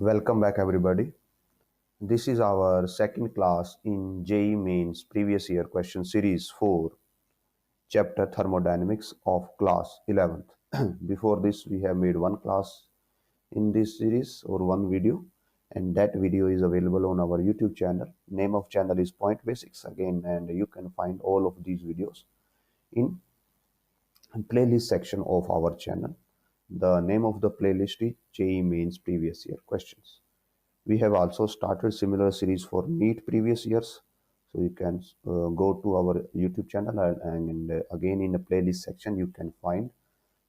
Welcome back, everybody. This is our second class in JEE Mains Previous Year Question Series 4, Chapter Thermodynamics of Class 11th. Before this, we have made one class in this series or one video, and that video is available on our YouTube channel. Name of channel is Point Basics again, and you can find all of these videos in playlist section of our channel. The name of the playlist is JEE Mains Previous Year Questions. We have also started similar series for NEET previous years. So you can go to our YouTube channel and again in the playlist section, you can find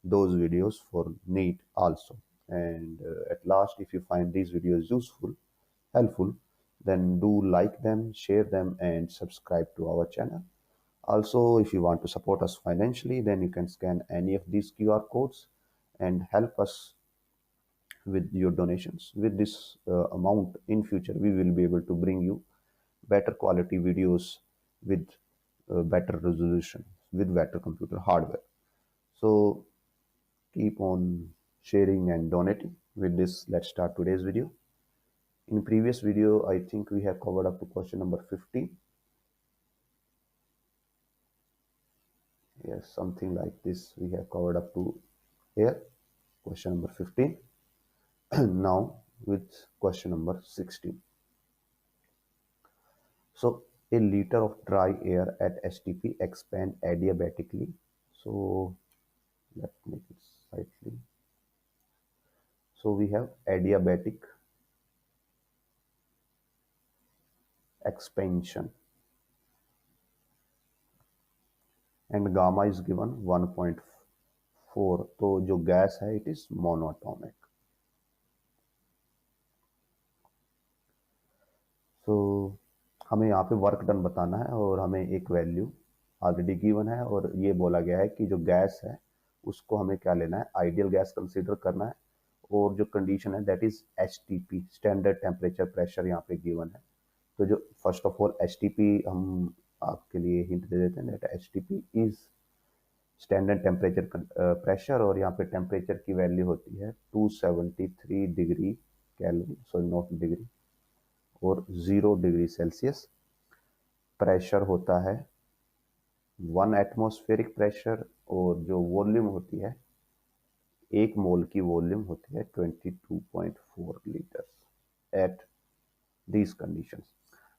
those videos for NEET also. And at last, if you find these videos useful, helpful, then do like them, share them, and subscribe to our channel. Also, if you want to support us financially, then you can scan any of these QR codes and help us with your donations. With this amount in future, we will be able to bring you better quality videos with better resolution, with better computer hardware. So keep on sharing and donating. With this, let's start today's video. In previous video, I think we have covered up to question number 15. Yes, something like this we have covered up to here, question number 15. Now with question number 16. So a liter of dry air at STP expand adiabatically. So let's make it slightly. So we have adiabatic expansion and gamma is given 1.4. तो जो gas है it is monatomic. So हमें यहाँ पे work done बताना है और हमें एक वैल्यू ऑलरेडी गिवन है और ये बोला गया है कि जो गैस है उसको हमें क्या लेना है, आइडियल गैस कंसीडर करना है और जो कंडीशन है that is HTP, standard temperature pressure यहाँ पे गिवन है. तो जो फर्स्ट ऑफ ऑल एचटीपी हम आपके लिए हिंट दे देते हैं that HTP is standard temperature pressure और यहाँ पे टेम्परेचर की वैल्यू होती है 273 degree kelvin, sorry not degree, और 0 डिग्री सेल्सियस. प्रेशर होता है 1 एटमॉस्फेरिक प्रेशर और जो वॉल्यूम होती है, एक मोल की वॉल्यूम होती है 22.4 लीटर्स एट दीज कंडीशंस.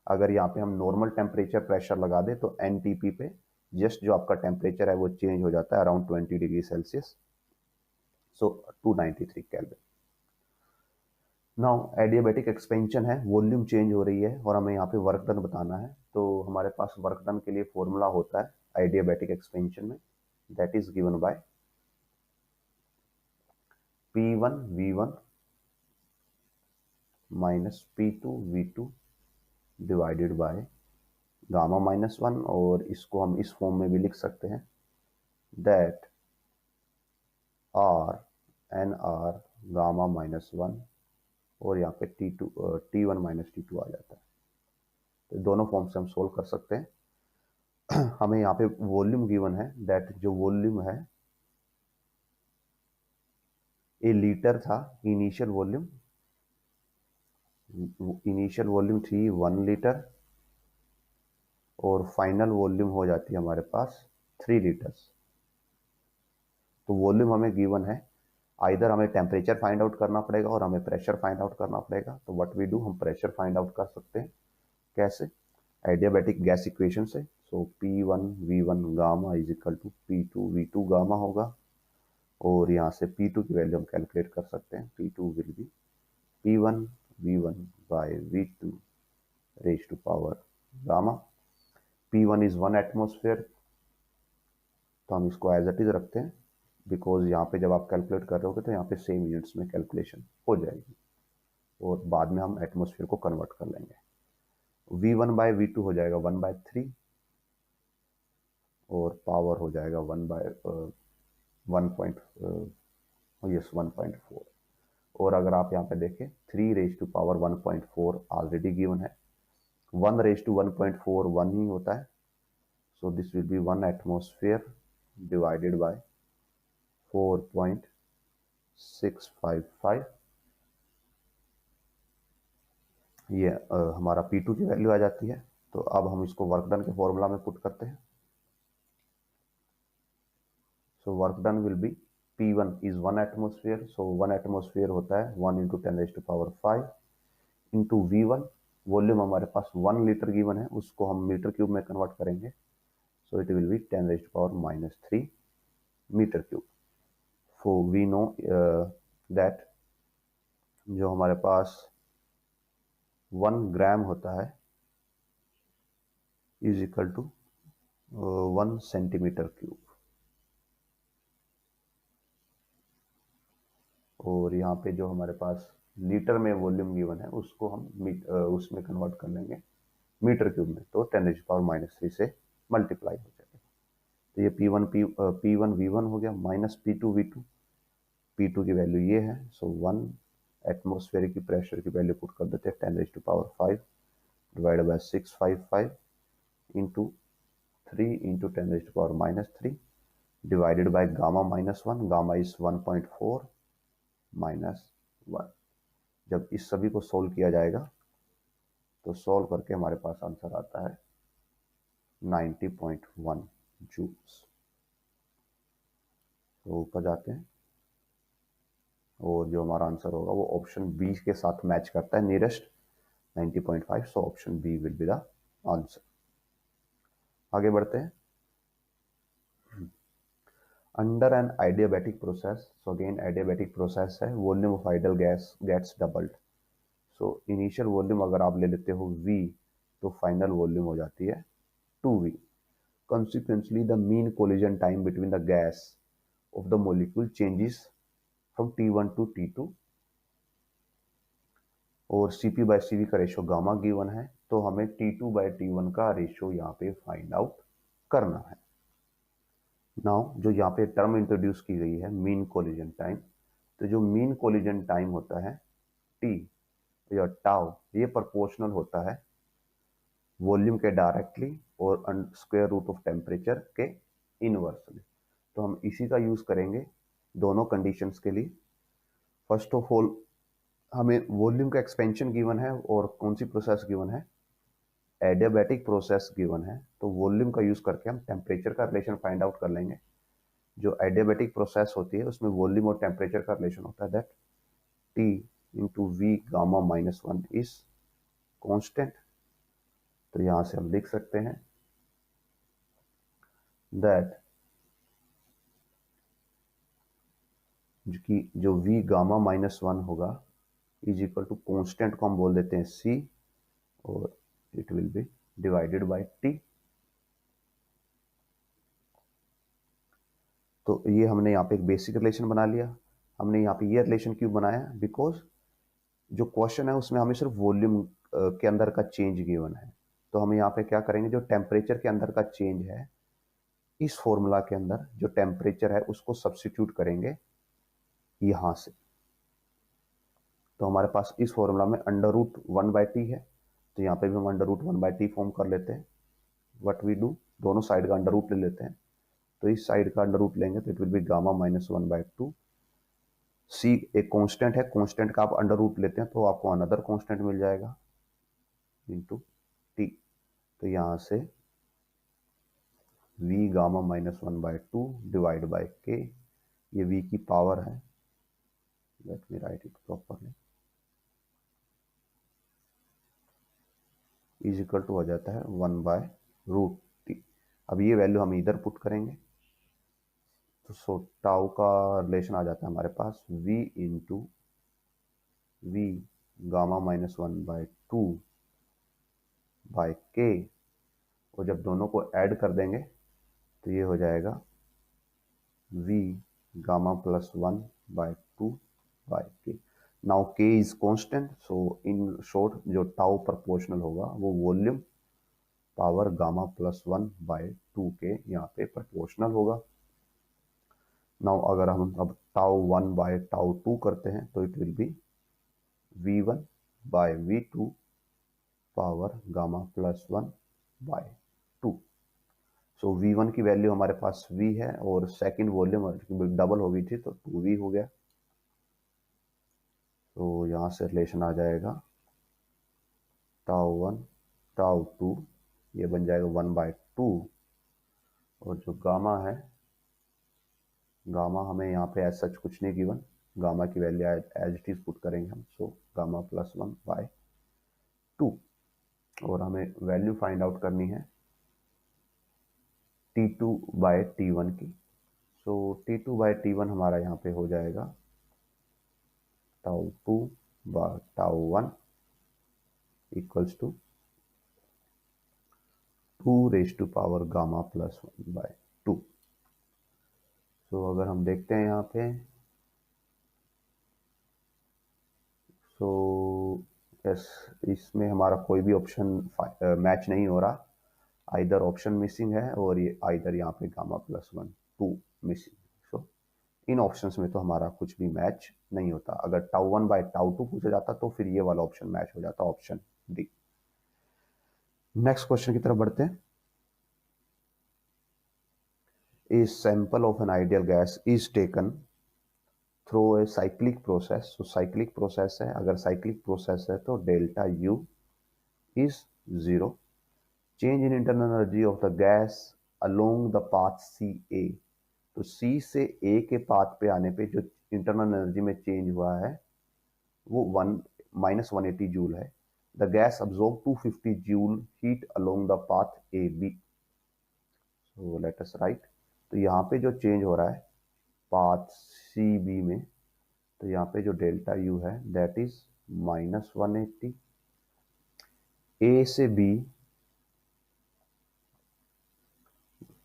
अगर यहाँ पे हम नॉर्मल टेम्परेचर प्रेशर लगा दें तो एनटीपी पे जस्ट जो आपका टेम्परेचर है वो चेंज हो जाता है अराउंड 20 डिग्री सेल्सियस, सो 293 केल्विन. नाउ एडियाबैटिक एक्सपेंशन है, वॉल्यूम चेंज हो रही है और हमें यहाँ पे वर्क डन बताना है. तो हमारे पास वर्क डन के लिए फॉर्मूला होता है एडियाबैटिक एक्सपेंशन में, that is given bye P1 V1 minus P2 V2 divided by gamma minus 1, और इसको हम इस फॉर्म में भी लिख सकते हैं that R N R gamma minus 1 और यहाँ पे T1 माइनस T2 आ जाता है. तो दोनों फॉर्म से हम सोल्व कर सकते हैं. हमें यहाँ पे वॉल्यूम गिवन है, दैट जो वॉल्यूम है ए लीटर था, इनिशियल वॉल्यूम थी 1 लीटर और फाइनल वॉल्यूम हो जाती है हमारे पास 3 लीटर्स. तो वॉल्यूम हमें गिवन है, आइदर हमें टेम्परेचर फाइंड आउट करना पड़ेगा और हमें प्रेशर फाइंड आउट करना पड़ेगा. तो व्हाट वी डू, हम प्रेशर फाइंड आउट कर सकते हैं. कैसे? एडियाबैटिक गैस इक्वेशन से. So P1 V1 gamma is equal to P2 V2 gamma होगा और यहाँ से P2 की वैल्यू हम कैलकुलेट कर सकते हैं. P2 will be P1 V1 by V2 raise to power gamma. P1 is 1 atmosphere, तो हम इसको एज इट इज रखते हैं बिकॉज यहाँ पे जब आप कैलकुलेट कर रहे होगे तो यहाँ पे सेम यूनिट्स में कैलकुलेशन हो जाएगी और बाद में हम एटमॉस्फेयर को कन्वर्ट कर लेंगे. V1 बाय V2 हो जाएगा 1/3 और पावर हो जाएगा 1.4. और अगर आप यहाँ पे देखें 3 raise to power 1.4 already given है. 1 रेज टू 1.4 1 ही होता है. So this will be 1 atmosphere divided by 4.655 ये हमारा P2 की वैल्यू आ जाती है। तो अब हम इसको वर्क डन के फॉर्मूला में पुट करते हैं। So work done will be P1 is 1 atmosphere, so 1 atmosphere होता है 1 इंटू 10⁵ इंटू V1। वॉल्यूम हमारे पास 1 लीटर गिवन है, उसको हम मीटर क्यूब में कन्वर्ट करेंगे। So it will be 10⁻³ metre cube. So we know that जो हमारे पास 1 ग्राम होता है is equal to 1 centimetre cube. और यहाँ पे जो हमारे पास लीटर में वॉल्यूम गिवन है उसको हम उसमें कन्वर्ट कर लेंगे मीटर क्यूब में, तो 10⁻³ से मल्टीप्लाई हो जाएगा। तो ये P1 V1 हो गया माइनस P2 V2। P2 की वैल्यू ये है, सो 1 एटमोसफेयर की प्रेशर की वैल्यू पुट कर देते हैं 10⁵ divide by 655 into 3 into 10⁻³ divided by गामा-1, गामा इज 1.4 माइनस 1। जब इस सभी को सोल्व किया जाएगा तो सोल्व करके हमारे पास आंसर आता है 90.1 जूल्स। तो ऊपर जाते हैं और जो हमारा आंसर होगा वो ऑप्शन बी के साथ मैच करता है, nearest 90.5। So option B will be the answer. आगे बढ़ते हैं। Under N adiabatic process, so again adiabatic process है, volume of ideal gas gets doubled. So initial volume अगर आप ले लेते हो V, तो फाइनल वॉल्यूम हो जाती है 2V। Consequently, the mean collision time between the gas of the molecule changes from T1 to T2 और Cp/Cv का रेशियो गामा गिवन है, तो हमें T2/T1 का रेशियो यहाँ पे फाइंड आउट करना है। नाउ जो यहाँ पे टर्म इंट्रोड्यूस की गई है मीन कोलिजन टाइम, तो जो मीन कोलिजन टाइम होता है T या टाउ, ये प्रोपोर्शनल होता है वॉल्यूम के डायरेक्टली और स्क्वायर रूट ऑफ टेम्परेचर के इनवर्सली। तो हम इसी का यूज करेंगे दोनों कंडीशंस के लिए। फर्स्ट ऑफ ऑल हमें वॉल्यूम का एक्सपेंशन गिवन है और कौन सी प्रोसेस गिवन है, एडियाबैटिक प्रोसेस गिवन है, तो वॉल्यूम का यूज करके हम टेम्परेचर का रिलेशन फाइंड आउट कर लेंगे। जो एडियाबैटिक प्रोसेस होती है उसमें वॉल्यूम और टेम्परेचर का रिलेशन होता है दैट T इंटू V गामा-1 इज कॉन्स्टेंट। तो यहां से हम लिख सकते हैं दैट जो V गामा-1 होगा इज इक्वल टू कॉन्स्टेंट को हम बोल देते हैं C और it will B divided by T। तो ये हमने यहाँ पे एक बेसिक रिलेशन बना लिया। हमने यहाँ पे ये रिलेशन क्यों बनाया, बिकॉज जो क्वेश्चन है उसमें हमें सिर्फ वॉल्यूम के अंदर का चेंज गिवन है। तो हम यहाँ पे क्या करेंगे, जो टेम्परेचर के अंदर का चेंज है इस फॉर्मूला के अंदर जो टेम्परेचर है उसको सब्स्टिट्यूट करेंगे यहां से। तो हमारे पास इस फॉर्मूला में √1/T है, तो यहाँ पे भी हम √1/T फॉर्म कर लेते हैं। व्हाट वी डू, दोनों साइड का अंडर रूट ले लेते हैं। तो इस साइड का अंडर रूट लेंगे तो इट विल बी गामा-1/2। C एक कांस्टेंट है, कांस्टेंट का आप अंडर रूट लेते हैं तो आपको अनदर कांस्टेंट मिल जाएगा इंटू T। तो यहाँ से V गामा-1/2 डिवाइड बाय K, ये V की पावर है, let me write it properly, is equal to हो जाता है 1/√T। अब ये वैल्यू हम इधर पुट करेंगे तो सो टाउ का रिलेशन आ जाता है हमारे पास V इंटू V गामा-1/2 बाय K, और जब दोनों को ऐड कर देंगे तो ये हो जाएगा V गामा+1/2 by K। Now K is constant, so in short जो टाउ प्रोपोर्शनल होगा वो वॉल्यूम पावर गामा+1/2 के यहाँ पे प्रोपोर्शनल होगा। नाउ अगर हम अब τ1/τ2 करते हैं तो it will be V1/V2 power गामा+1/2। सो V1 की वैल्यू हमारे पास V है और सेकंड वॉल्यूम डबल हो गई थी तो 2V हो गया। तो यहाँ से रिलेशन आ जाएगा टाउ 1 टाउ 2, ये बन जाएगा 1/2, और जो गामा है, गामा हमें यहाँ पे एज सच कुछ नहीं गिवन, गामा की value as it is put करेंगे हम, सो गामा +1/2, और हमें वैल्यू फाइंड आउट करनी है T2/T1 की। सो T2/T1 हमारा यहाँ पे हो जाएगा टाउ 2/टाउ 1 इक्वल्स टू 2 गामा +1/2। सो अगर हम देखते हैं यहाँ पे, सो यस, इसमें हमारा कोई भी ऑप्शन मैच नहीं हो रहा, आइदर ऑप्शन मिसिंग है और ये आइदर यहाँ पे गामा +1/2 मिसिंग। सो इन ऑप्शंस में तो हमारा कुछ भी मैच नहीं होता। अगर टाउ 1/टाउ 2 पूछा जाता तो फिर ये वाला ऑप्शन मैच हो जाता, ऑप्शन डी। नेक्स्ट क्वेश्चन की तरफ बढ़ते हैं। A sample of an ideal gas is taken through a cyclic process. So cyclic process है, अगर cyclic process है तो delta U is 0. Change in internal energy of the gas along the path CA. तो C से A के path पे आने पे जो इंटरनल एनर्जी में चेंज हुआ है वो -180 जूल है। The gas absorb 250 joule heat along the path A B. So let us write, तो यहाँ पे जो चेंज हो रहा है पाथ सी बी में, तो यहाँ पे जो डेल्टा यू है दैट इज -180। ए से बी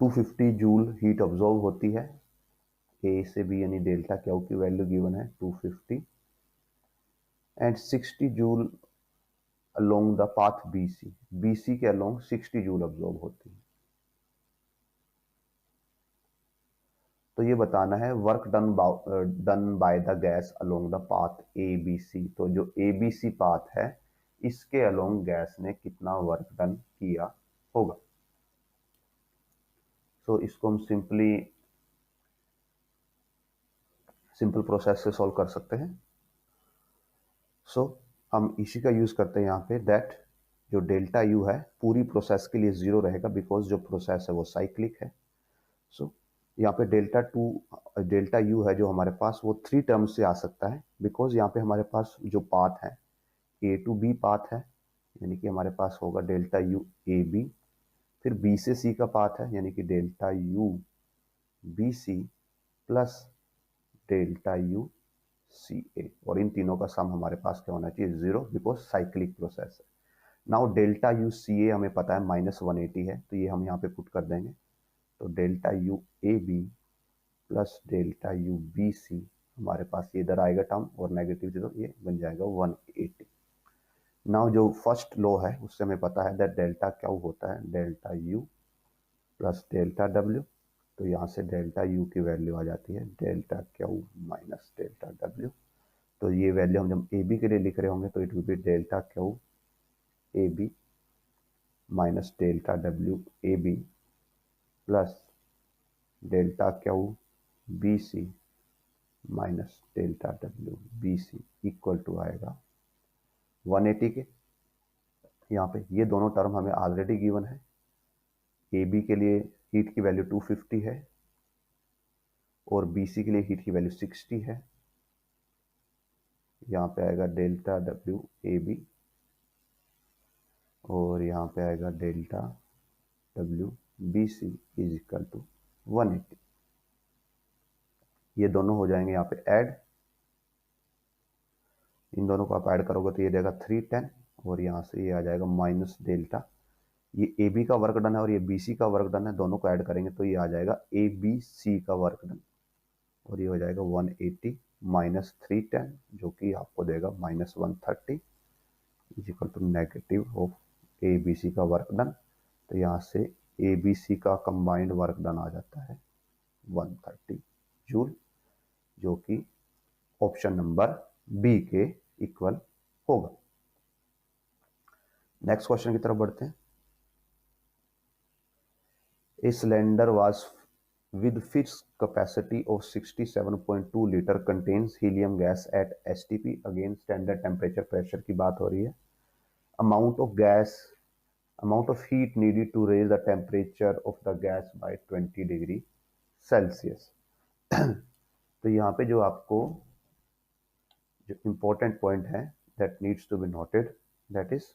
250 जूल हीट ऑब्जॉर्व होती है, ए से बी यानी डेल्टा क्यू की वैल्यू गिवन है 250, and 60 joule along the path BC, BC के अलोंग 60 जूल ऑब्जॉर्व होती है। तो ये बताना है work done by the gas along the path A B C. तो जो ए बी सी पाथ है इसके अलोंग गैस ने कितना वर्क डन किया होगा। तो इसको हम सिंपल प्रोसेस से सॉल्व कर सकते हैं। सो हम इसी का यूज करते हैं यहाँ पे, दैट जो डेल्टा यू है पूरी प्रोसेस के लिए 0 रहेगा, बिकॉज जो प्रोसेस है वो साइक्लिक है। सो यहाँ पे डेल्टा यू है जो हमारे पास वो 3 टर्म्स से आ सकता है, बिकॉज यहाँ पे हमारे पास जो पाथ है ए टू बी पाथ है, यानी कि हमारे पास होगा डेल्टा यू ए बी, फिर बी से सी का पाथ है यानी कि delta U B C plus delta U C A, और इन तीनों का सम हमारे पास क्या होना चाहिए 0, बिकॉज साइक्लिक प्रोसेस है। नाउ डेल्टा यू सी ए हमें पता है -180 है, तो ये हम यहाँ पे पुट कर देंगे, तो delta U A B plus delta U B C, हमारे पास ये इधर आएगा टर्म और नेगेटिव 0, ये बन जाएगा 180। नाउ जो फर्स्ट लॉ है उससे हमें पता है दैट डेल्टा क्या होता है delta U plus delta W, तो यहाँ से डेल्टा यू की वैल्यू आ जाती है delta Q minus delta W. तो ये वैल्यू हम जब ए बी के लिए लिख रहे होंगे तो it will be delta Q A B minus delta W A B plus delta Q B C minus delta W B C equal to आएगा 180 के। यहाँ पे ये दोनों टर्म हमें ऑलरेडी गिवन है, ए बी के लिए हीट की वैल्यू 250 है और बी सी के लिए हीट की वैल्यू 60 है। यहाँ पे आएगा डेल्टा डब्ल्यू ए बी और यहाँ पे आएगा delta W B C is equal to 180। ये दोनों हो जाएंगे यहाँ पे ऐड, इन दोनों को आप ऐड करोगे तो ये देगा 310 और यहाँ से ये आ जाएगा माइनस डेल्टा, ये ए बी का वर्क डन है और ये बी सी का वर्क डन है, दोनों को ऐड करेंगे तो ये आ जाएगा ए बी सी का वर्क डन, और ये हो जाएगा 180 माइनस 310 जो कि आपको देगा -130 is equal to negative of A B C का वर्क डन। तो यहाँ से ए बी सी का कंबाइंड वर्क डन आ जाता है 130 जूल, जो कि ऑप्शन नंबर बी के इक्वल होगा। नेक्स्ट क्वेश्चन की तरफ बढ़ते हैं। A cylinder was with fixed capacity of 67.2 litre contains helium gas at STP, again standard temperature pressure की बात हो रही है। amount of heat needed to raise the temperature of the gas by 20 degree Celsius. तो यहाँ पे जो आपको जो important point है that needs to be noted, that is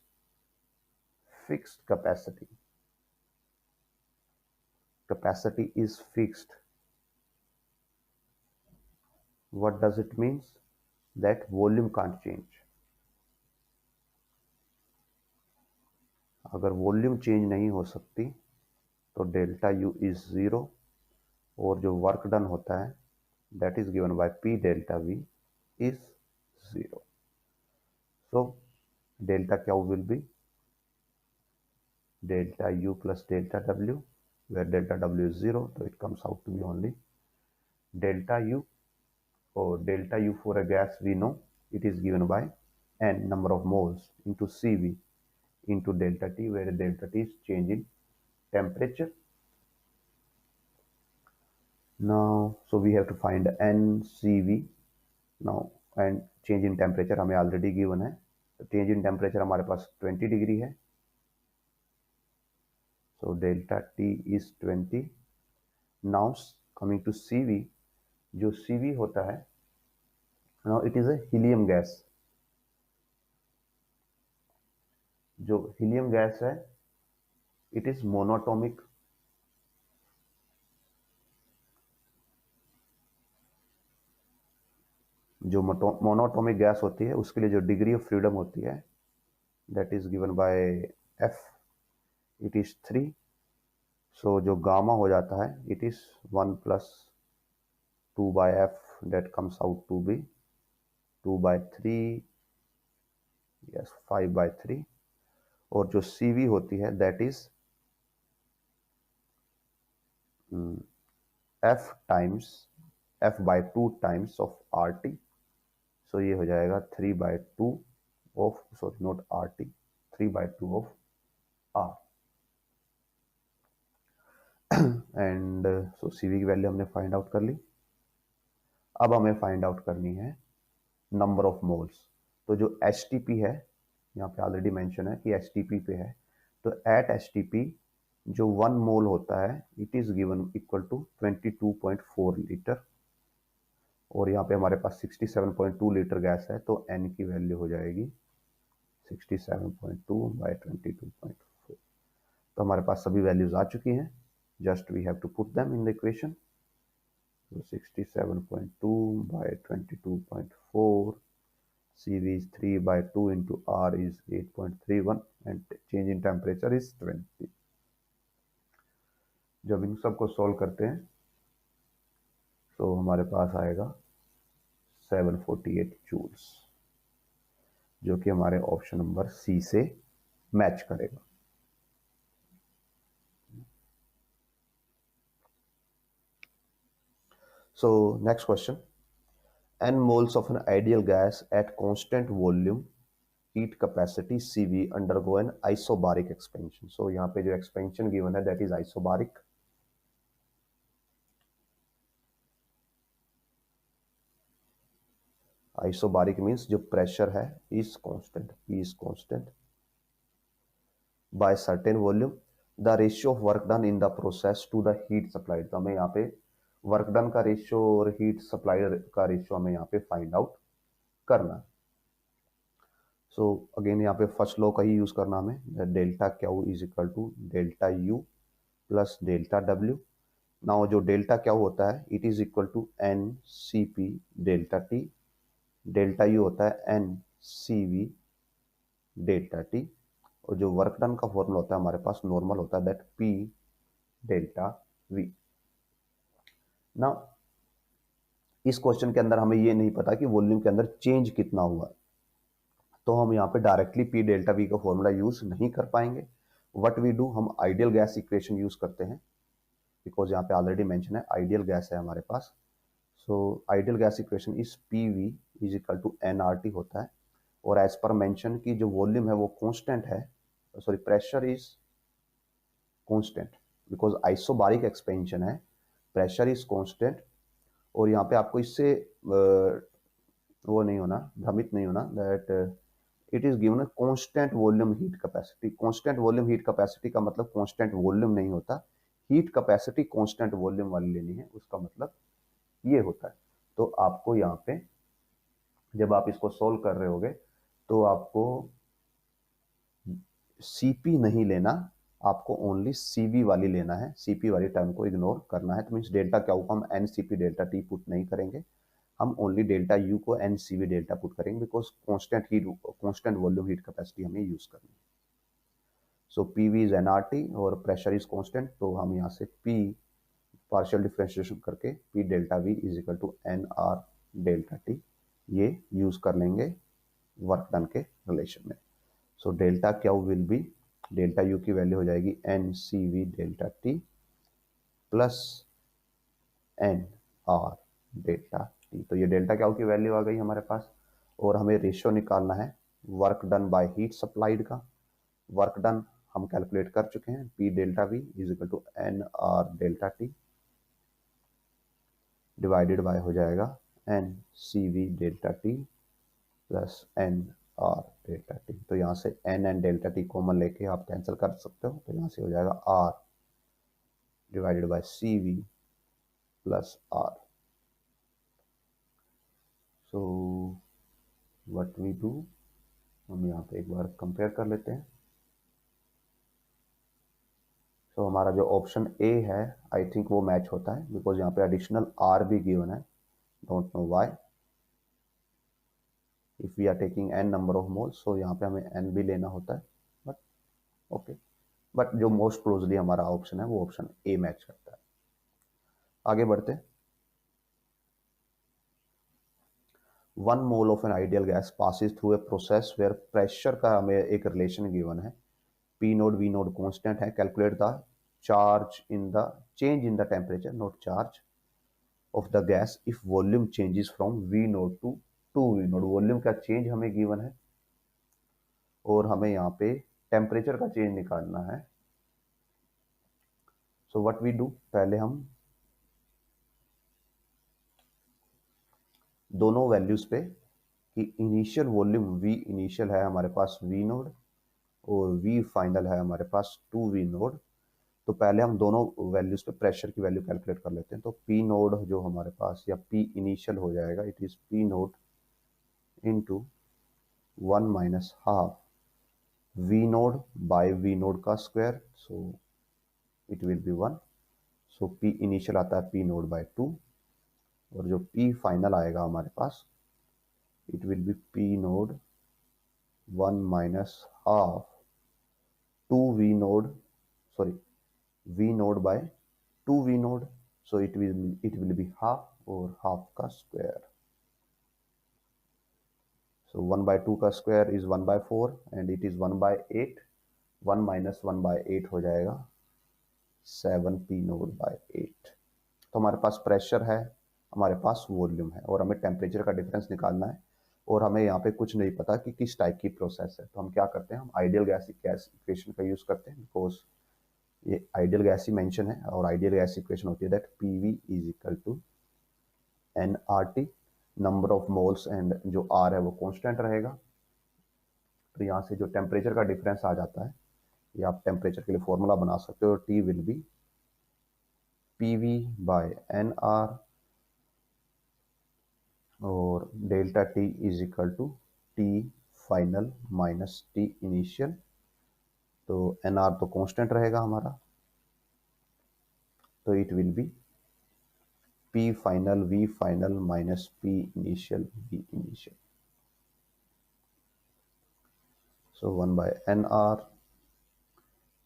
fixed capacity. Capacity is fixed. What does it means? That volume can't change. अगर volume change नहीं हो सकती तो डेल्टा यू इज ज़ीरो, और जो वर्क डन होता है that is given by P delta V is zero. So delta Q will be delta U plus delta W, where delta W is 0, so it comes out to be only delta U, or delta U for a gas we know it is given by n number of moles into Cv into delta T, where delta T is change in temperature. Now, so we have to find NCV now, and change in temperature हमें already given है, तो change in temperature हमारे पास 20 degree है, so delta T is 20. Now coming to CV, जो CV होता है, now it is a helium gas, जो helium gas है it is monatomic, जो मोनोटोमिक गैस होती है उसके लिए जो डिग्री ऑफ फ्रीडम होती है that is given by F, it is 3, so जो गामा हो जाता है it is 1 plus 2 by F, that comes out to be 2/3, yes 5/3, और जो CV होती है that is F times f/2 times of RT, so ये हो जाएगा 3/2 of, sorry not RT, 3/2 of R, and so CV की वैल्यू हमने find out कर ली। अब हमें फाइंड आउट करनी है नंबर ऑफ मोल्स। तो जो HTP है, यहाँ पे ऑलरेडी मेंशन है कि HTP पे है, तो एट HTP जो 1 मोल होता है it is given equal to 22.4 litre, और यहाँ पे हमारे पास 67.2 लीटर गैस है, तो N की वैल्यू हो जाएगी 67.2 बाई 22.4। तो हमारे पास सभी वैल्यूज आ चुकी हैं, just we have to put them in the equation. So 67.2 by 22.4, CV is 3/2 into R is 8.31 and change in temperature is 20। जब इन सबको सॉल्व करते हैं तो हमारे पास आएगा 748 जूल्स, जो कि हमारे ऑप्शन नंबर सी से मैच करेगा। So next question, n moles of an ideal gas at constant volume heat capacity CV undergo an isobaric expansion। So यहाँ पे जो expansion given है that is isobaric। Isobaric means जो pressure है is constant, P is constant by certain volume, the ratio of work done in the process to the heat supplied। तो हमें यहाँ पे वर्क डन का रेशियो और heat supplied का ratio हमें यहाँ पे फाइंड आउट करना है। सो अगेन यहाँ पे फर्स्ट लॉ का ही यूज करना हमें, delta Q is equal to delta U plus delta W. Now जो डेल्टा क्यू होता है it is equal to N C P delta T, delta U होता है N C V delta T, और जो वर्क डन का formula होता है हमारे पास नॉर्मल होता है दैट पी डेल्टा वी। ना इस क्वेश्चन के अंदर हमें ये नहीं पता कि वॉल्यूम के अंदर चेंज कितना हुआ, तो हम यहाँ पे डायरेक्टली पी डेल्टा वी का फॉर्मूला यूज नहीं कर पाएंगे। व्हाट वी डू, हम आइडियल गैस इक्वेशन यूज करते हैं, बिकॉज यहाँ पे ऑलरेडी मेंशन है आइडियल गैस है हमारे पास। So ideal gas equation is P V is equal to N R T होता है, और एज पर मेंशन की जो वॉल्यूम है वो कांस्टेंट है, sorry pressure is constant, because isobaric expansion है, प्रेशर इज कांस्टेंट। और यहाँ पे आपको इससे वो नहीं होना, भ्रमित नहीं होना that it is given constant volume heat capacity. Constant volume heat capacity का मतलब कांस्टेंट वॉल्यूम नहीं होता, हीट कैपेसिटी कांस्टेंट वॉल्यूम वाली लेनी है, उसका मतलब ये होता है। तो आपको यहाँ पे जब आप इसको सोल्व कर रहे होगे तो आपको सीपी नहीं लेना, आपको ओनली सीवी वाली लेना है, सीपी वाली टर्म को इग्नोर करना है। तो मीन्स डेल्टा क्या होगा, हम N C P delta T put नहीं करेंगे, हम ओनली डेल्टा यू को N C V delta put करेंगे, because constant volume heat capacity हमें यूज करनी है। So P V is N R T और प्रेशर इज कॉन्स्टेंट, तो हम यहाँ से पी पार्शियल डिफ्रेंशिएशन करके P delta V is equal to N R delta T ये यूज कर लेंगे वर्क डन के रिलेशन में। सो delta Q will be, delta U की वैल्यू हो जाएगी N C V delta T plus N R delta T. तो ये डेल्टा क्यू की वैल्यू आ गई हमारे पास, और हमें रेशियो निकालना है work done by heat supplied का। वर्क डन हम कैलकुलेट कर चुके हैं, P delta V is equal to N R delta T divided by हो जाएगा N C V delta T plus N R delta T. तो यहाँ से N and delta T common लेके आप कैंसिल कर सकते हो, तो यहाँ से हो जाएगा R divided by C V plus R. So what we do, हम यहाँ पे एक बार कंपेयर कर लेते हैं। सो हमारा जो ऑप्शन ए है आई थिंक वो मैच होता है, बिकॉज यहाँ पे एडिशनल आर भी गिवन है, don't know why. If we are taking N number of moles, so यहाँ पे हमें एन भी लेना होता है, बट ओके, बट जो मोस्ट क्लोजली हमारा ऑप्शन है वो ऑप्शन ए मैच करता है। आगे बढ़ते, 1 mole of an ideal gas passes through a process where pressure का हमें एक रिलेशन गिवन है, P naught V naught constant है, calculate the charge in the change in the temperature note charge of the gas if volume changes from V naught to 2 V naught. Volume का change हमें given है और हमें यहाँ पे temperature का change निकालना है। सो व्हाट वी डू, पहले हम दोनों वैल्यूज पे कि इनिशियल वॉल्यूम वी इनिशियल है हमारे पास वी नोड और वी फाइनल है हमारे पास 2 वी नोड, तो पहले हम दोनों वैल्यूज पे प्रेशर की वैल्यू कैलकुलेट कर लेते हैं। तो पी नोड जो हमारे पास या पी इनिशियल हो जाएगा, it is P naught into 1 minus half V naught by V naught का square, so it will be 1। So P initial आता है पी नोड बाय 2 और जो पी फाइनल आएगा हमारे पास it will be P naught 1 minus half 2 V naught, sorry V naught by 2 V naught, so it will be half और half का square. so 1 by 2 का square is 1 by 4 and it is 1 by 8, 1 minus 1 by 8 हो जाएगा 7 p node by 8। तो हमारे पास pressure है, हमारे पास volume है और हमें टेम्परेचर का डिफरेंस निकालना है और हमें यहाँ पे कुछ नहीं पता कि किस टाइप की प्रोसेस है। तो हम क्या करते हैं, हम आइडियल गैस इक्वेशन का यूज करते हैं, बिकॉज ये आइडियल गैस ही मेंशन है और आइडियल गैस इक्वेशन होती है that P V is equal to N R T, number of moles and जो आर है वो कांस्टेंट रहेगा। तो यहाँ से जो टेम्परेचर का डिफरेंस आ जाता है, ये आप टेम्परेचर के लिए फॉर्मूला बना सकते हो, T will be P V by N R और delta T is equal to T final minus T initial. तो एन आर तो कांस्टेंट रहेगा हमारा, तो it will be P final V final minus P initial V initial. So 1 by NR,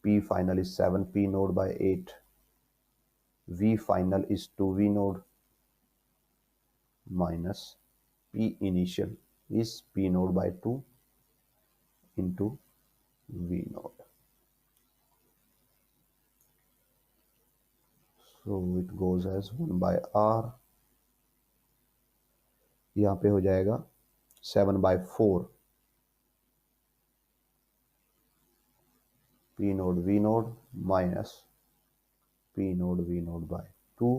P final is 7P node by 8, V final is 2V node minus P initial is P node by 2 into V node. So it goes as 1 by R, यहाँ पे हो जाएगा 7 by 4 P node V node minus P node V node by 2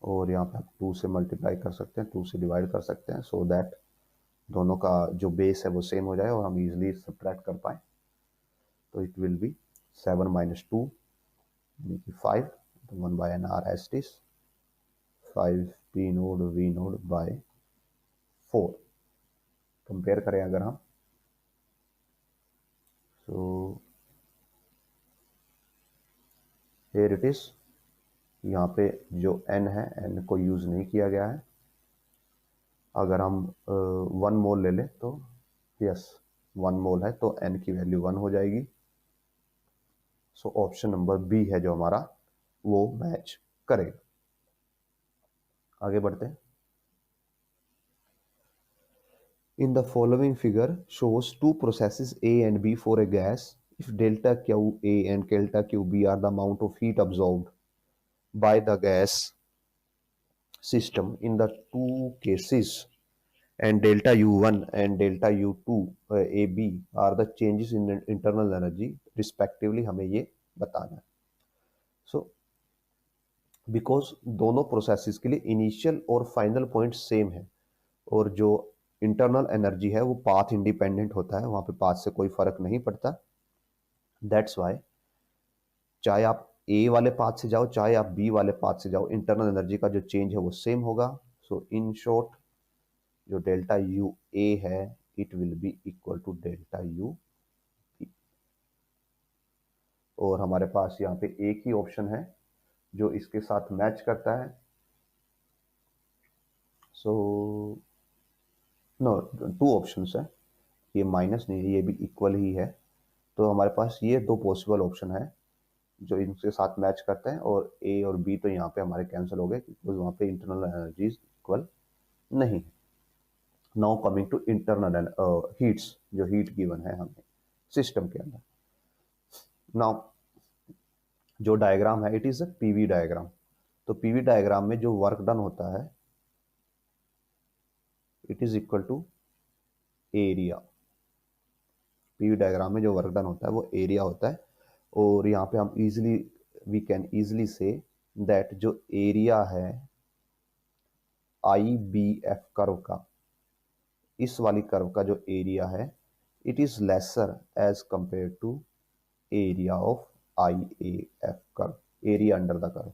और यहाँ पे आप 2 से multiply कर सकते हैं, 2 से डिवाइड कर सकते हैं, सो दैट दोनों का जो बेस है वो सेम हो जाए और हम इजीली सब्ट्रैक्ट कर पाए। तो इट विल बी 7 माइनस 2 यानी कि 5, तो 1 बाय एन आर एस टिस 5 P naught V naught by 4। Compare करें अगर हम, सो हियर इट इज, यहाँ पे जो n है n को यूज नहीं किया गया है। अगर हम 1 मोल ले लें तो यस 1 मोल है तो n की वैल्यू 1 हो जाएगी। सो ऑप्शन नंबर बी है जो हमारा वो मैच करेगा। आगे बढ़ते हैं। In the following figure shows two processes A and B for a gas. If delta QA and delta QB are the amount of heat absorbed by the gas system in the two cases, and delta U1 and delta U2 AB are the changes in internal energy respectively, हमें ये बताना है। So because दोनों processes के लिए initial और final point same है और जो इंटरनल एनर्जी है वो पाथ इंडिपेंडेंट होता है, वहां पे पाथ से कोई फर्क नहीं पड़ता। दैट्स वाई चाहे आप ए वाले पाथ से जाओ चाहे आप बी वाले पाथ से जाओ, इंटरनल एनर्जी का जो चेंज है वो सेम होगा। सो इन शॉर्ट जो डेल्टा यू ए है it will be equal to delta U B. और हमारे पास यहाँ पे एक ही ऑप्शन है जो इसके साथ मैच करता है। सो नो, 2 ऑप्शंस है, ये माइनस नहीं है, ये भी इक्वल ही है। तो हमारे पास ये 2 पॉसिबल ऑप्शन है जो इनके साथ मैच करते हैं, और ए और बी तो यहाँ पे हमारे कैंसिल हो गए क्योंकि वहाँ पे इंटरनल एनर्जीज इक्वल नहीं है। Now coming to internal heats, जो हीट गिवन है हमें सिस्टम के अंदर। नाउ जो डायग्राम है it is a PV diagram. तो पीवी डायग्राम में जो वर्क डन होता है it is equal to area. PV diagram में जो वर्क डन होता है वो एरिया होता है। और यहाँ पे हम easily we can easily say that जो एरिया है आई बी एफ कर्व का, इस वाली कर्व का जो एरिया है it is lesser as compared to area of I A F curve, area under the curve.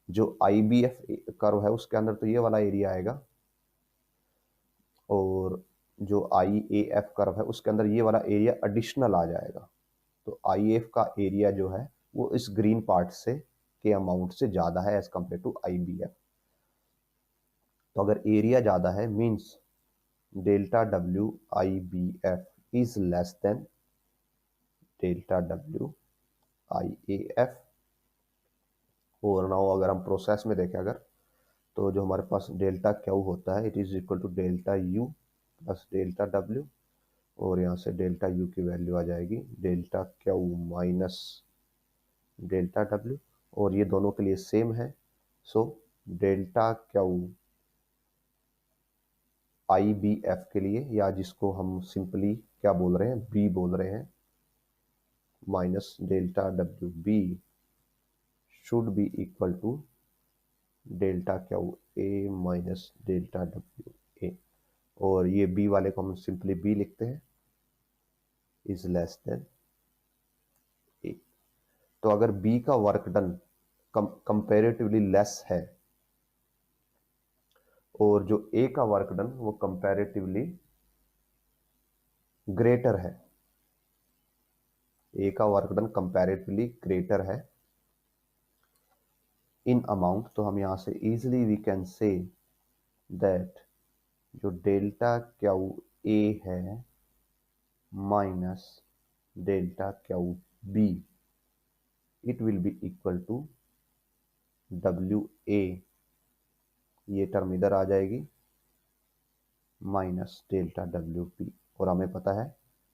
जो आई बी एफ कर्व है उसके अंदर तो ये वाला एरिया आएगा, और जो आई ए एफ कर्व है उसके अंदर ये वाला एरिया एडिशनल आ जाएगा। तो आई एफ का एरिया जो है वो इस ग्रीन पार्ट से के अमाउंट से ज्यादा है as compared to I B F. तो अगर एरिया ज्यादा है means delta W I B F is less than delta W I A F. और नाउ अगर हम प्रोसेस में देखें अगर, तो जो हमारे पास डेल्टा क्यू होता है it is equal to delta U plus delta W, और यहाँ से डेल्टा यू की वैल्यू आ जाएगी delta Q minus delta W, और ये दोनों के लिए सेम है। So delta Q I B F के लिए, या जिसको हम सिंपली क्या बोल रहे हैं बी बोल रहे हैं, minus delta W B should be equal to delta Q A minus delta W A. और ये बी वाले को हम सिंपली बी लिखते हैं इज लेस देन ए। तो अगर बी का वर्क डन कंपेरेटिवली लेस है और जो ए का वर्क डन वो कंपैरेटिवली ग्रेटर है, ए का वर्क डन कंपैरेटिवली ग्रेटर है इन अमाउंट, तो हम यहां से easily we can say that जो डेल्टा क्यू ए है minus delta Q B it will be equal to W A, ये टर्म इधर आ जाएगी माइनस डेल्टा डब्ल्यू बी। और हमें पता है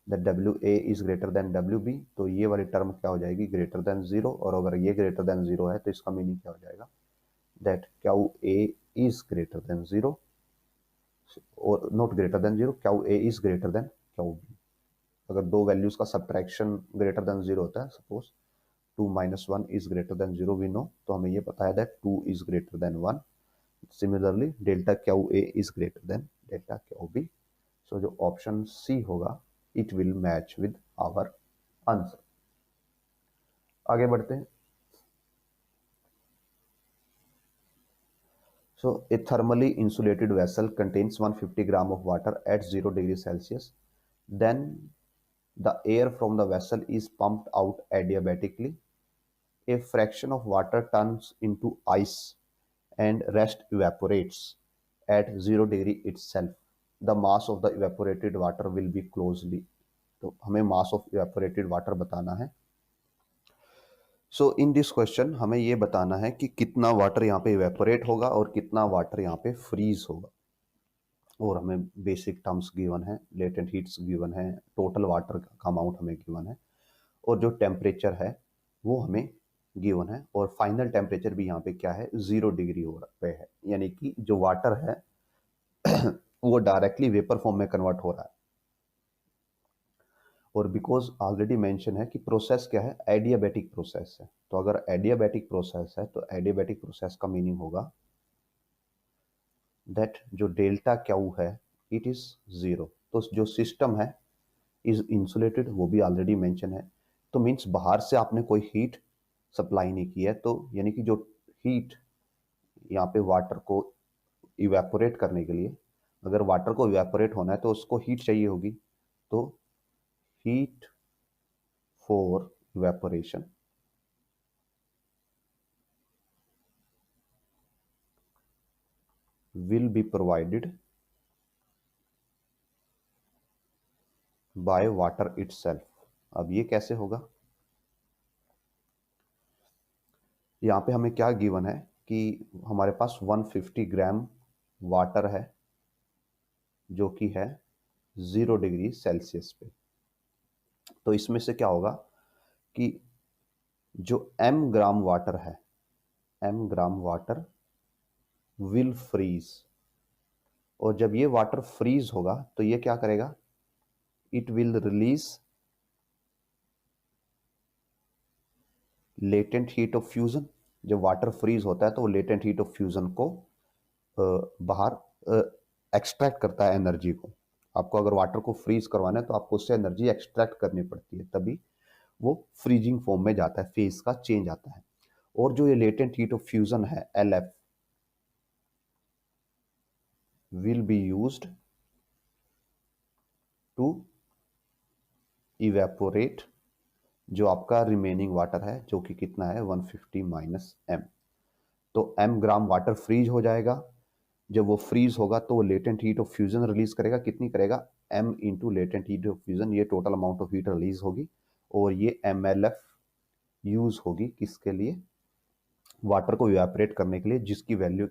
that W A is greater than W B, तो ये वाली टर्म क्या हो जाएगी ग्रेटर देन जीरो। और अगर ये ग्रेटर देन जीरो है तो इसका मीनिंग क्या हो जाएगा that Q A is greater than zero, और not greater than zero, Q A is greater than Q B. अगर दो वैल्यूज का सब्ट्रैक्शन ग्रेटर देन जीरो होता है, suppose 2 minus 1 is greater than zero we know, तो हमें ये पता है that 2 is greater than 1। Similarly delta Q A is greater than delta Q B. So जो ऑप्शन सी होगा it will match with our answer. आगे बढ़ते हैं। So a thermally insulated vessel contains 150 gram of water at 0 degree Celsius, then the air from the vessel is pumped out adiabatically. A fraction of water turns into ice and rest evaporates at 0 degree itself. The mass of the evaporated water will be closely. तो हमें mass of evaporated water बताना है। सो in this question हमें ये बताना है कि कितना वाटर यहाँ पे इवेपोरेट होगा और कितना वाटर यहाँ पे फ्रीज होगा। और हमें बेसिक टर्म्स गिवन है, लेटेंट हीट्स गिवन है, टोटल वाटर का अमाउंट हमें गिवन है, और जो टेम्परेचर है वो हमें गिवन है, और फाइनल टेम्परेचर भी यहाँ पे क्या है 0 डिग्री हो पे है, यानी कि जो वाटर है वो डायरेक्टली वेपर फॉर्म में कन्वर्ट हो रहा है। और बिकॉज ऑलरेडी मेंशन है कि प्रोसेस क्या है, एडियाबैटिक प्रोसेस है, तो अगर एडियाबैटिक प्रोसेस है तो एडियाबैटिक प्रोसेस का मीनिंग होगा दैट जो डेल्टा क्यू है इट इज 0। तो जो सिस्टम है इज इंसुलेटेड, वो भी ऑलरेडी मेंशन है। तो मीन्स बाहर से आपने कोई हीट सप्लाई नहीं की है, तो यानी कि जो हीट यहाँ पे वाटर को इवेपोरेट करने के लिए, अगर वाटर को इवेपोरेट होना है तो उसको हीट चाहिए होगी, तो heat for evaporation will be provided by water itself। अब ये कैसे होगा, यहाँ पे हमें क्या गिवन है कि हमारे पास 150 ग्राम वाटर है जो कि है 0 डिग्री सेल्सियस पे। तो इसमें से क्या होगा कि जो m ग्राम वाटर है, m gram water will freeze, और जब ये वाटर फ्रीज होगा तो ये क्या करेगा, it will release latent heat of fusion. जब वाटर फ्रीज होता है तो वो लेटेंट हीट ऑफ फ्यूजन को बाहर एक्सट्रैक्ट करता है एनर्जी को। आपको अगर वाटर को फ्रीज करवाना है तो आपको उससे एनर्जी एक्सट्रैक्ट करनी पड़ती है, तभी वो फ्रीजिंग फॉर्म में जाता है, फेज का चेंज आता है। और जो ये लेटेंट हीट ऑफ फ्यूजन है LF will be used to evaporate जो आपका रिमेनिंग वाटर है, जो कि कितना है 150 माइनस m। तो m ग्राम वाटर फ्रीज हो जाएगा। जब वो फ्रीज होगा तो वो latent heat of fusion release करेगा, कितनी करेगा, m into latent heat of fusion, ये total amount of heat release होगी। और ये MLF यूज होगी किसके लिए, वाटर को इवेपोरेट करने के लिए, जिसकी वैल्यू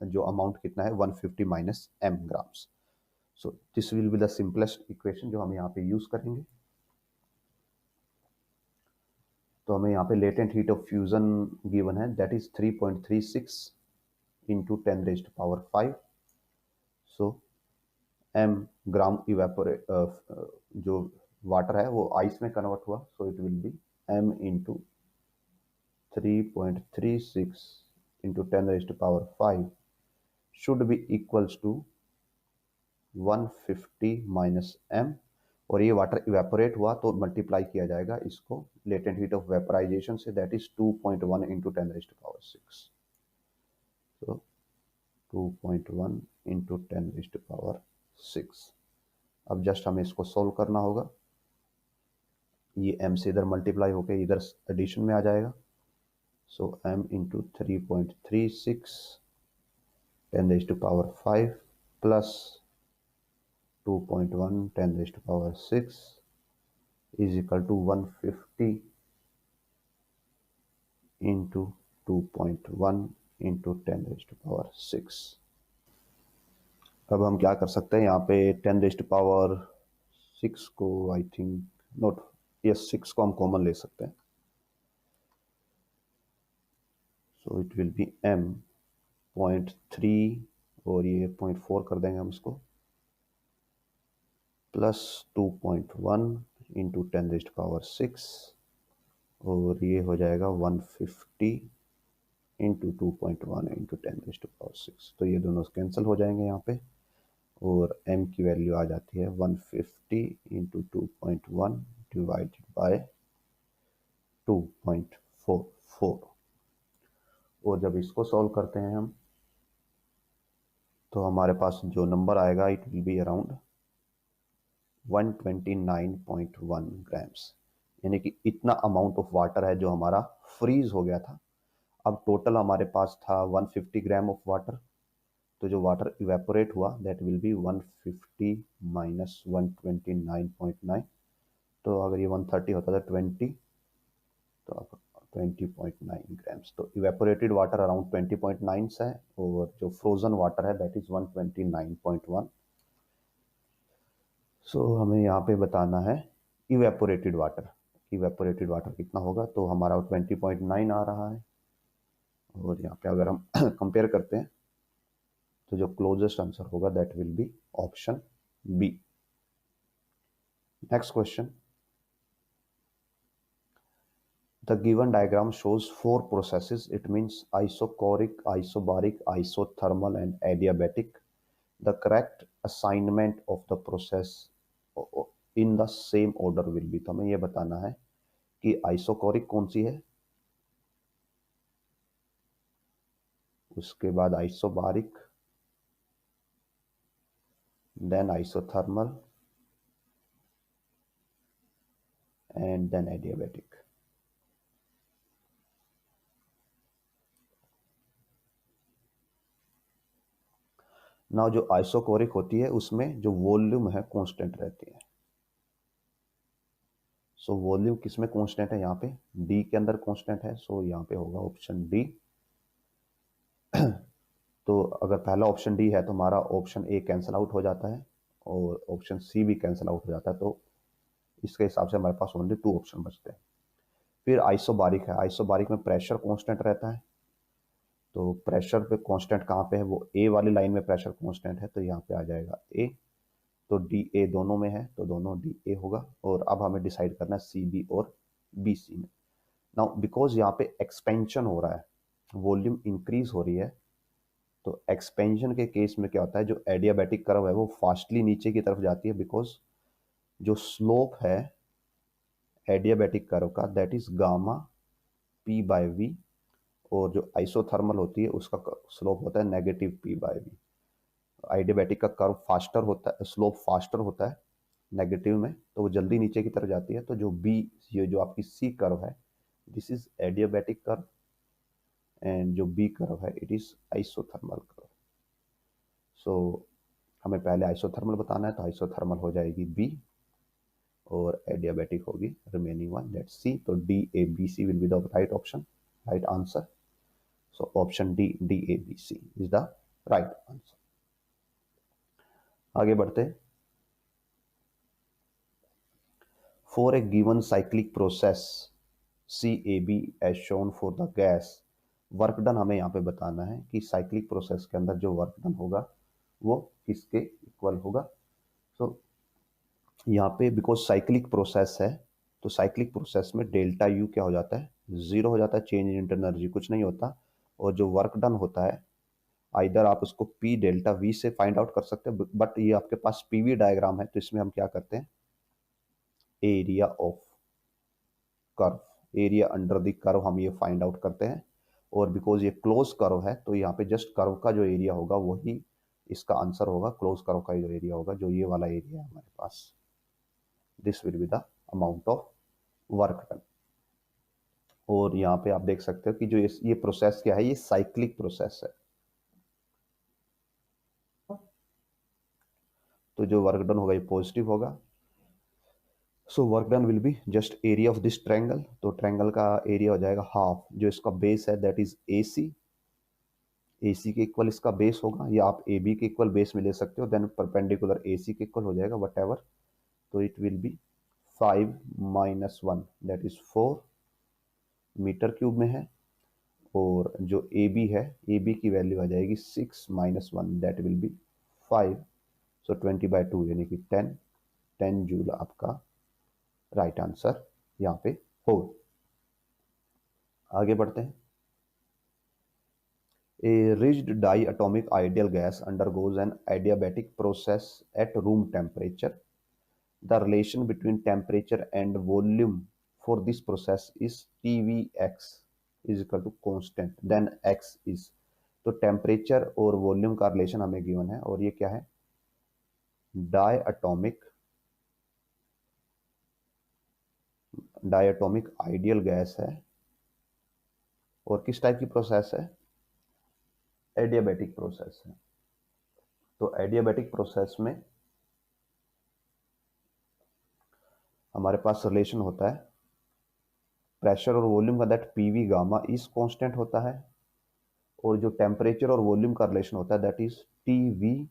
जो अमाउंट कितना है 150 minus m grams. So this will be the simplest equation जो हम यहाँ पे यूज करेंगे। तो हमें यहाँ पे latent heat of fusion given है, that is 3.36 into 10⁵ so m gram evaporate जो वाटर है वो आइस में कन्वर्ट हुआ, so it will be m into 3.36 into 10⁵ should be equals to 150 minus m। और ये वाटर इवेपोरेट हुआ तो मल्टीप्लाई किया जाएगा इसको लेटेंट हीट ऑफ वेपराइजेशन से, दैट इज 2.1 इंटू 10⁶। तो 2.1 इंटू 10⁶। अब जस्ट हमें इसको सोल्व करना होगा। ये m से इधर मल्टीप्लाई होकर इधर एडिशन में आ जाएगा। सो m into 3.36 10⁵ plus 2.1 10⁶ is equal to 150 into 2.1 into 10⁶। अब हम क्या कर सकते हैं, यहाँ पे 10⁶ को आई थिंक नोट, यस 6 को हम कॉमन ले सकते हैं। सो इट विल बी m 0.3 और ये 0.4 कर देंगे हम इसको, प्लस 2.1 इंटू 10⁶, और ये हो जाएगा 150 इंटू 2.1 इंटू 10⁶। तो ये दोनों कैंसिल हो जाएंगे यहाँ पे, और m की वैल्यू आ जाती है 150 इंटू 2.1 डिवाइडेड बाय 2.44। और जब इसको सॉल्व करते हैं हम, तो हमारे पास जो नंबर आएगा it will be around 129.1 grams, यानी कि इतना अमाउंट ऑफ वाटर है जो हमारा फ्रीज हो गया था। अब टोटल हमारे पास था 150 ग्राम ऑफ वाटर, तो जो वाटर इवेपोरेट हुआ दैट विल बी 150 माइनस 129.9। तो अगर ये 130 होता था 20, तो 20.9 ग्राम्स। तो इवेपोरेटेड वाटर अराउंड 20.9 है, और जो फ्रोजन वाटर है दैट इज 129.1। सो हमें यहाँ पे बताना है इवेपोरेटेड वाटर। इवेपोरेटेड वाटर कितना होगा, तो हमारा 20.9 आ रहा है। और यहाँ पे अगर हम कंपेयर करते हैं, तो जो क्लोजेस्ट आंसर होगा that will be option B. Next question, the given diagram shows four processes. It means isochoric, isobaric, isothermal and adiabatic. The correct assignment of the process in the same order will be, तो हमें ये बताना है कि isochoric कौन सी है, उसके बाद isobaric, then isothermal and then adiabatic. ना जो आइसोकोरिक होती है उसमें जो वॉल्यूम है कांस्टेंट रहती है। सो वॉल्यूम किस में कांस्टेंट है, यहाँ पे डी के अंदर कांस्टेंट है, सो यहाँ पे होगा ऑप्शन डी। तो अगर पहला ऑप्शन डी है तो हमारा ऑप्शन ए कैंसिल आउट हो जाता है और ऑप्शन सी भी कैंसिल आउट हो जाता है, तो इसके हिसाब से हमारे पास ओनली 2 ऑप्शन बचते हैं। फिर आइसोबारिक है, आइसोबारिक में प्रेशर कांस्टेंट रहता है, तो प्रेशर पे कांस्टेंट कहाँ पे है, वो ए वाली लाइन में प्रेशर कांस्टेंट है, तो यहाँ पे आ जाएगा ए। तो डी ए दोनों में है, तो दोनों डी ए होगा। और अब हमें डिसाइड करना है सी बी और बी सी में। नाउ बिकॉज यहाँ पे एक्सपेंशन हो रहा है, वॉल्यूम इंक्रीज हो रही है, तो एक्सपेंशन के केस में क्या होता है, जो एडियाबैटिक कर्व है वो फास्टली नीचे की तरफ जाती है, बिकॉज जो स्लोप है एडियाबैटिक कर्व का that is gamma P by V, और जो आइसोथर्मल होती है उसका स्लोप होता है negative P by V. Adiabatic का कर्व फास्टर होता है, स्लोप फास्टर होता है नेगेटिव में, तो वो जल्दी नीचे की तरफ जाती है। तो जो बी, ये जो आपकी सी कर्व है this is adiabatic curve, and जो बी कर्व है इट इज आइसोथर्मल कर्व। सो हमें पहले आइसोथर्मल बताना है, तो आइसोथर्मल हो जाएगी बी और एडियाबैटिक होगी रिमेनिंग वन, लेट्स सी। तो D A B C will be the right option, right answer. So option D, D A B C is the right answer. आगे बढ़ते हैं। For a given cyclic process C A B as shown for the gas, work done हमें यहाँ पे बताना है कि cyclic process के अंदर जो वर्क डन होगा वो किसके इक्वल होगा। सो यहाँ पे बिकॉज साइक्लिक प्रोसेस है, तो साइक्लिक प्रोसेस में डेल्टा यू क्या हो जाता है, जीरो हो जाता है, चेंज इन इंटरनल एनर्जी कुछ नहीं होता। और जो वर्क डन होता है आइदर आप उसको पी डेल्टा वी से फाइंड आउट कर सकते हैं, बट ये आपके पास पीवी डायग्राम है, तो इसमें हम क्या करते हैं, area of curve, area under the curve हम ये फाइंड आउट करते हैं। और बिकॉज ये क्लोज कर्व है, तो यहाँ पे जस्ट कर्व का जो एरिया होगा वही इसका आंसर होगा, क्लोज कर्व का जो एरिया होगा, जो ये वाला एरिया है हमारे पास, this will be the amount of work done. और यहाँ पे आप देख सकते हो कि जो ये प्रोसेस क्या है, ये साइक्लिक प्रोसेस है, तो जो वर्क डन होगा ये पॉजिटिव होगा। So work done will be just area of this triangle, तो ट्रायंगल का एरिया हो जाएगा हाफ, जो इसका बेस है दैट इज ए सी, ए सी के इक्वल इसका बेस होगा, या आप ए बी के इक्वल बेस में ले सकते हो, देन परपेंडिकुलर ए सी के इक्वल हो जाएगा वट एवर। तो it will be 5 minus 1 that is 4 metre cube में है। और जो ए बी है, ए बी की वैल्यू आ जाएगी 6 माइनस 1 दैट विल बी 5, सो 20/2 यानी कि 10 जूल आपका राइट आंसर यहाँ पे हो। आगे बढ़ते हैं। A rigid diatomic ideal gas undergoes an adiabatic process at room temperature. The relation between temperature and volume for this process is TVX is equal to constant, then X is, तो temperature और volume का relation हमें given है और ये क्या है, diatomic ideal gas है और किस टाइप की प्रोसेस है, एडियाबैटिक प्रोसेस है। तो एडियाबैटिक प्रोसेस में हमारे पास रिलेशन होता है प्रेशर और वॉल्यूम का, that PV gamma is constant होता है, और जो टेम्परेचर और वॉल्यूम का रिलेशन होता है that is TV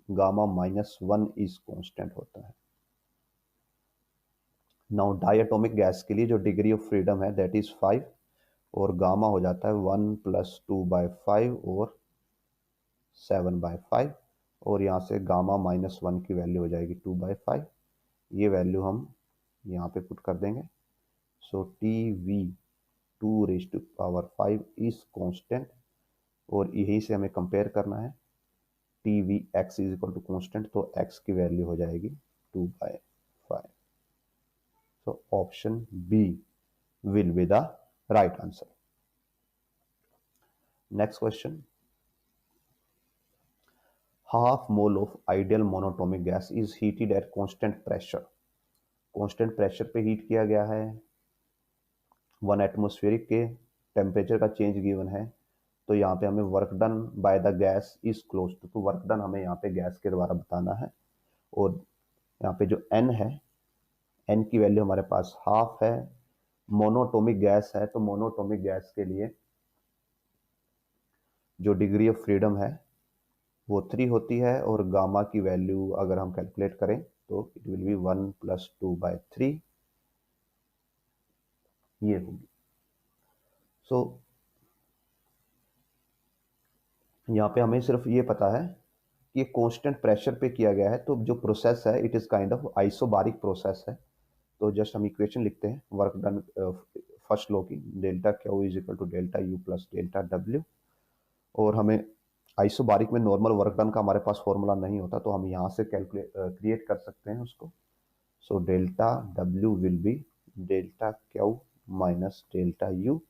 gamma -1 is constant होता है। नाउ डायटोमिक गैस के लिए जो डिग्री ऑफ फ्रीडम है दैट इज 5 और गामा हो जाता है 1 + 2/5 और 7/5, और यहाँ से गामा -1 की वैल्यू हो जाएगी 2/5। ये वैल्यू हम यहाँ पे पुट कर देंगे। So T V 2⁵5 is constant, और यही से हमें कंपेयर करना है T V X is equal to constant, तो एक्स की वैल्यू हो जाएगी 2/5। सो option B will be the right answer. Next question, half mole of ideal monatomic gas is heated at constant pressure। constant pressure पे heat किया गया है, 1 atmospheric के टेम्परेचर का चेंज गिवन है, तो यहाँ पे हमें work done by the gas is close to, तो वर्क डन हमें यहाँ पे गैस के द्वारा बताना है। और यहाँ पे जो n है, n की वैल्यू हमारे पास हाफ है, मोनोटोमिक गैस है, तो मोनोटोमिक गैस के लिए जो डिग्री ऑफ फ्रीडम है वो 3 होती है, और गामा की वैल्यू अगर हम कैलकुलेट करें तो इट विल बी 1 + 2/3 ये होगी। सो यहाँ पे हमें सिर्फ ये पता है कि कांस्टेंट प्रेशर पे किया गया है, तो जो प्रोसेस है it is kind of isobaric process है। तो जस्ट हम इक्वेशन लिखते हैं वर्क डन फर्स्ट लॉ की, delta Q is equal to delta U plus delta W, और हमें आइसोबारिक में नॉर्मल वर्क डन का हमारे पास फॉर्मूला नहीं होता, तो हम यहाँ से कैलकुलेट क्रिएट कर सकते हैं उसको। So delta W will be delta Q minus delta U.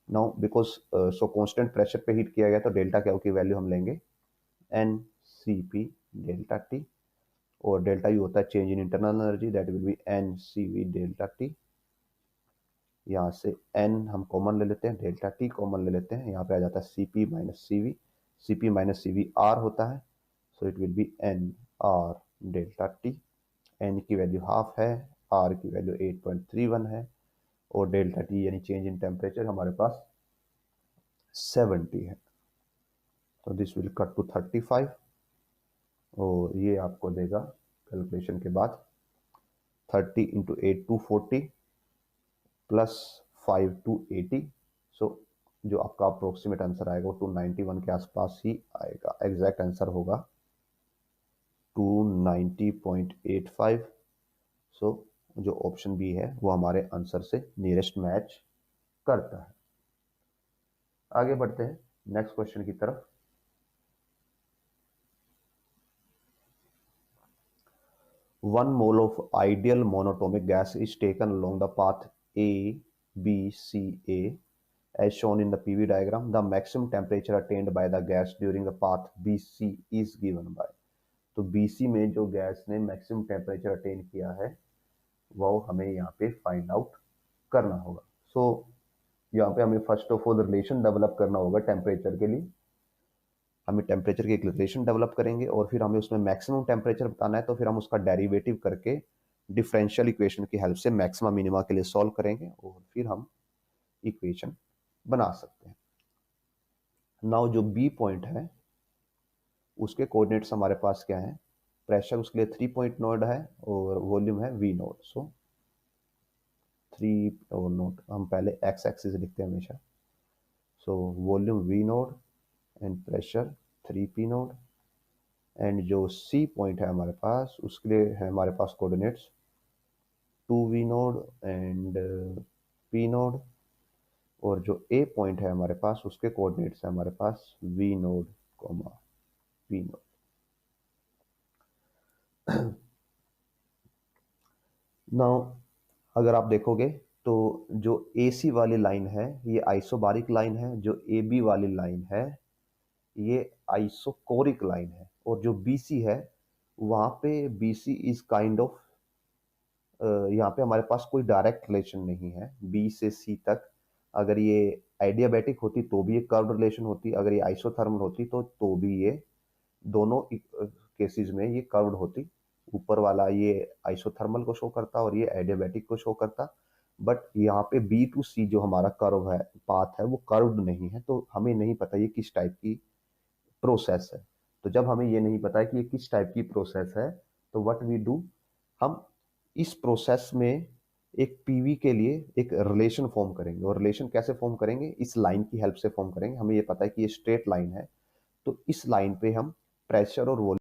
Now because so constant pressure पे हीट किया गया, तो डेल्टा क्यू की वैल्यू हम लेंगे N C P delta T, और डेल्टा यू होता है change in internal energy, that will be N C V delta T. यहाँ से n हम कॉमन ले लेते हैं, डेल्टा टी कॉमन ले लेते हैं, यहाँ पे आ जाता है C P minus C V, C P minus C V R होता है, so it will be N R delta T. N की वैल्यू हाफ है, आर की वैल्यू 8.31 है, और डेल्टा टी यानी चेंज इन टेम्परेचर हमारे पास 70 है, तो दिस विल कट टू 35, और ये आपको देगा कैलकुलेशन के बाद 30 × 8 240 प्लस 5 280। सो जो आपका अप्रोक्सीमेट आंसर आएगा वो 291 के आसपास ही आएगा। एग्जैक्ट आंसर होगा 290.85। सो जो ऑप्शन बी है वो हमारे आंसर से नियरेस्ट मैच करता है। आगे बढ़ते हैं नेक्स्ट क्वेश्चन की तरफ। One mole of ideal monatomic gas is taken along the path A, B, C, A as shown in the PV diagram. The maximum temperature attained by the gas during the path BC is given by। तो BC में जो gas ने maximum temperature attain किया है वो हमें यहाँ पे फाइंड आउट करना होगा। सो यहाँ पे हमें first of all relation develop करना होगा टेम्परेचर के लिए। हमें टेम्परेचर की एक रिलेशन डेवलप करेंगे और फिर हमें उसमें मैक्सिमम टेम्परेचर बताना है, तो फिर हम उसका डेरिवेटिव करके डिफरेंशियल इक्वेशन की हेल्प से मैक्सिमम मिनिमा के लिए सॉल्व करेंगे और फिर हम इक्वेशन बना सकते हैं। नाउ जो बी पॉइंट है उसके कोऑर्डिनेट्स हमारे पास क्या है, प्रेशर उसके लिए 3 पॉइंट नोड है और वॉल्यूम है वी नोड। सो 3 और नोड हम पहले एक्स एक्सिस लिखते हैं हमेशा। So volume V node and pressure 3p node, and जो सी पॉइंट है हमारे पास उसके लिए है हमारे पास coordinates 2v naught and p naught, और जो ए पॉइंट है हमारे पास उसके कोऑर्डिनेट्स है हमारे पास V naught comma V naught. Now अगर आप देखोगे तो जो ए सी वाली लाइन है ये आइसोबारिक लाइन है, जो ए बी वाली लाइन है ये आइसोकोरिक लाइन है, और जो बी सी है वहां पे B C is kind of, यहाँ पे हमारे पास कोई डायरेक्ट रिलेशन नहीं है बी से सी तक। अगर ये एडियाबैटिक होती तो भी ये कर्व रिलेशन होती, अगर ये आइसोथर्मल होती तो भी ये दोनों केसेस में ये कर्व्ड होती। ऊपर वाला ये आइसोथर्मल को शो करता और ये एडियाबैटिक को शो करता। बट यहाँ पे बी टू सी जो हमारा कर्व है, पाथ है, वो कर्व्ड नहीं है, तो हमें नहीं पता ये किस टाइप की प्रोसेस है। तो जब हमें ये नहीं पता है कि ये किस टाइप की प्रोसेस है, तो व्हाट वी डू, हम इस प्रोसेस में एक पीवी के लिए एक रिलेशन फॉर्म करेंगे। और रिलेशन कैसे फॉर्म करेंगे, इस लाइन की हेल्प से फॉर्म करेंगे। हमें ये पता है कि ये स्ट्रेट लाइन है, तो इस लाइन पे हम प्रेशर और